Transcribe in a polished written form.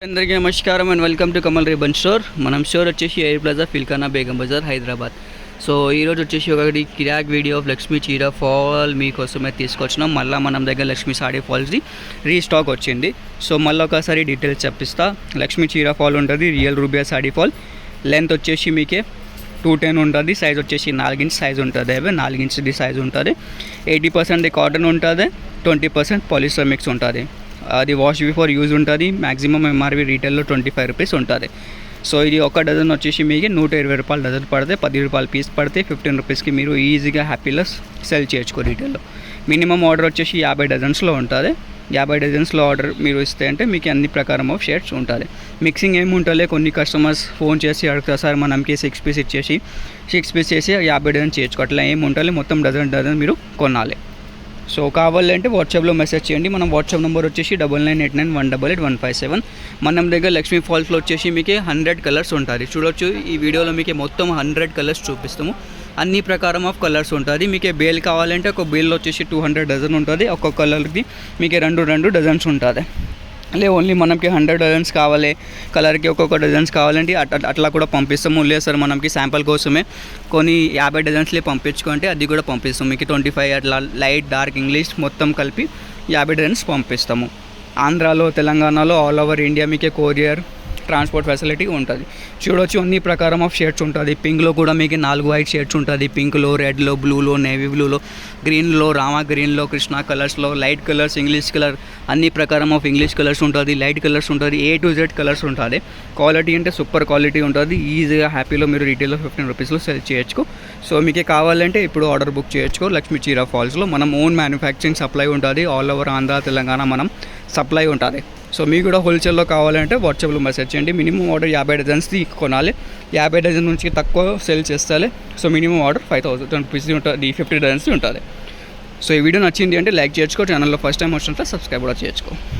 అందరికీ నమస్కారం and welcome to Kamal ribbon store. మనం స్టోర్ వచ్చేసి Air Plaza Feelkhana Begum Bazaar Hyderabad. So ఈరోజు వచ్చేసి ఒకటి కిరాక్ వీడియో ఆఫ్ లక్ష్మీ చీర ఫాల్ మీకోసమే తీసుకొచ్చినాం. మళ్ళీ మనం దగ్గర లక్ష్మీ సాడీ ఫాల్స్ది రీస్టాక్ వచ్చింది. సో మళ్ళీ ఒకసారి డీటెయిల్స్ చెప్పిస్తా. లక్ష్మీ చీర ఫాల్ ఉంటుంది, రియల్ రూబియా సాడీ ఫాల్. లెంత్ వచ్చేసి మీకే 210 ఉంటుంది, సైజ్ వచ్చేసి 4 ఇంచ్ సైజ్ ఉంటుంది. 4 ఇంచ్ది సైజ్ ఉంటుంది. 80% కాటన్ ఉంటుంది, 20% పాలిస్టర్ మిక్స్ ఉంటుంది. అది వాష్ బిఫోర్ యూజ్ ఉంటుంది. మ్యాక్సిమం ఎంఆర్పి రీటైల్లో 25 రూపీస్ ఉంటుంది. సో ఇది ఒక డజన్ వచ్చేసి మీకు 120 రూపాయలు డజన్ పడితే 10 రూపాయలు పీస్ పడితే 15 రూపీస్కి మీరు ఈజీగా హ్యాపీగా సెల్ చేయొచ్చు రీటైల్లో. మినిమం ఆర్డర్ వచ్చేసి 50 డజన్స్లో ఉంటుంది. 50 డజన్స్లో ఆర్డర్ మీరు ఇస్తే అంటే మీకు అన్ని ప్రకారం ఆఫ్ షేడ్స్ ఉంటుంది. మిక్సింగ్ ఏమి ఉంటుంది, కొన్ని కస్టమర్స్ ఫోన్ చేసి అడుగుతారు, సార్ మనకి 6 పీస్ ఇచ్చేసి 6 పీస్ చేసి 50 డజన్ చేయొచ్చు. అట్లా ఏమి ఉంటుంది, మొత్తం డజన్ మీరు కొనాలి. సో కావాలంటే వాట్సాప్లో మెసేజ్ చేయండి. మనం వాట్సాప్ నెంబర్ వచ్చేసి 9989188157. మనం దగ్గర లక్ష్మీ ఫాల్స్లో వచ్చేసి మీకు 100 కలర్స్ ఉంటుంది. చూడొచ్చు ఈ వీడియోలో మీకు మొత్తం 100 కలర్స్ చూపిస్తాము. అన్ని ప్రకారం ఆఫ్ కలర్స్ ఉంటుంది. మీకు బేల్ కావాలంటే ఒక బేల్లో వచ్చేసి 200 డజన్ ఉంటుంది. ఒక్కొక్క కలర్కి మీకు 2 డజన్స్ ఉంటుంది. ఓన్లీ మనకి 100 డజన్స్ కావాలి, కలర్కి ఒక్కొక్క డజన్స్ కావాలంటే అట్లా కూడా పంపిస్తాము. లేదు సార్ మనకి శాంపుల్ కోసమే కొన్ని 50 డజన్స్లే పంపించుకుంటే అది కూడా పంపిస్తాము. మీకు 25 అట్లా లైట్ డార్క్ ఇంగ్లీష్ మొత్తం కలిపి 50 డజన్స్ పంపిస్తాము. ఆంధ్రాలో తెలంగాణలో ఆల్ ఓవర్ ఇండియా మీకు కొరియర్ ట్రాన్స్పోర్ట్ ఫెసిలిటీ ఉంటుంది. చూడొచ్చు అన్ని ప్రకారం ఆఫ్ షేడ్స్ ఉంటుంది. పింక్లో కూడా మీకు 4 వైట్ షేడ్స్ ఉంటుంది. పింక్లో, రెడ్లో, బ్లూలో, నేవీ బ్లూలో, గ్రీన్లో, రామా గ్రీన్లో, కృష్ణా కలర్స్లో, లైట్ కలర్స్, ఇంగ్లీష్ కలర్ అన్ని ప్రకారం ఆఫ్ ఇంగ్లీష్ కలర్స్ ఉంటుంది, లైట్ కలర్స్ ఉంటుంది, A to Z కలర్స్ ఉంటుంది. క్వాలిటీ అంటే సూపర్ క్వాలిటీ ఉంటుంది. ఈజీగా హ్యాపీలో మీరు రీటైల్లో 15 రూపీస్లో సెల్ చేయొచ్చు. సో మీకు కావాలంటే ఇప్పుడు ఆర్డర్ బుక్ చేయొచ్చు. లక్ష్మీ చీర ఫాల్స్లో మనం ఓన్ మ్యానుఫ్యాక్చరింగ్ సప్లై ఉంటుంది. ఆల్ ఓవర్ ఆంధ్ర తెలంగాణ మనం సప్లై ఉంటుంది. సో మీకు కూడా హోల్సేల్లో కావాలంటే వాట్సాప్లో మెసేజ్ చేయండి. మినిమం ఆర్డర్ 50 డజన్స్ది కొనాలి. 50 డజన్ నుంచి తక్కువ సెల్ చేస్తే సో మినిమం ఆర్డర్ 5000 రూపీస్ ఉంటుంది, 50 డజన్స్ది ఉంటుంది. సో ఈ వీడియో నచ్చింది అంటే లైక్ చేసుకో, ఛానల్లో ఫస్ట్ టైం వచ్చినట్లయితే సబ్స్క్రైబ్ కూడా చేసుకో.